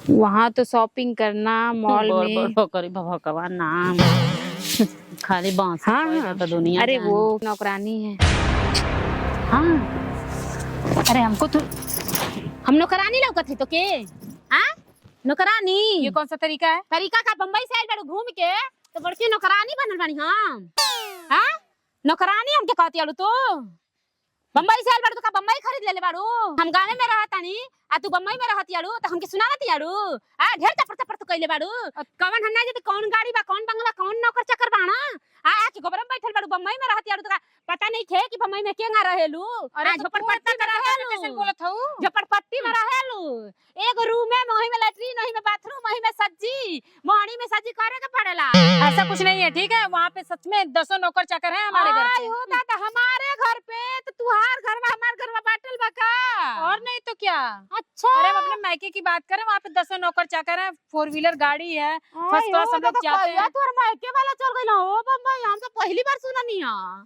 वहाँ तो शॉपिंग करना मॉल बोल में। बोल करी भगवान नाम खाली बांस हाँ कोई हाँ, तो दुनिया अरे जाने। वो नौकरानी है। हाँ अरे हमको तो हम नौकरानी लौकत है तो के? हाँ नौकरानी? ये कौन सा तरीका है? तरीका का बम्बई से आइल बाड़ू घूम के तो बड़की नौकरानी बनल बानी हम। हाँ नौकरानी हमके कहती आलू तो बम्बई से आइल बाड़ू तो का बम्बई खरीद लेले बाड़ू? हम गाने में रहतानी आ तू बम्बई में रहती आलू तो हमके सुनावती आलू? आ ढेर चपर चपर तो कइले बाड़ू। कौन हम ना जदी कौन गाड़ी बा कौन बंगला कौन नौकर चाकर बाणा? आ के गोबर में बैठल बाड़ू बम्बई में रहती आलू तो का पता नहीं थे कि बम्बई में केंगा रहेलू? अरे झोपड़पट्टी में रहेलू? कैसे बोलत हूँ? झोपड़पट्टी में रहेलू? एगो रूम है मोही में लैट्रिन मोही में बाथरूम मोही में सज्जी मोहनी में सज्जी करे के पड़ेला। ऐसा कुछ नहीं है ठीक है। वहाँ पे सच में 10 नौकर चाकर हैं हमारे घर पे। होता तो हमारे घर पे तो तुहार घर में हमारे घर में बाटल बका और नहीं तो क्या। अच्छा। अरे हम अपने मायके की बात करें वहाँ पे 10 नौकर चाकर हैं 4 व्हीलर गाड़ी है फर्स्ट क्लास हम लोग जाते हैं। तोर मायके वाला चल गइल हो बम्बई हम तो पहली बार सुननी है।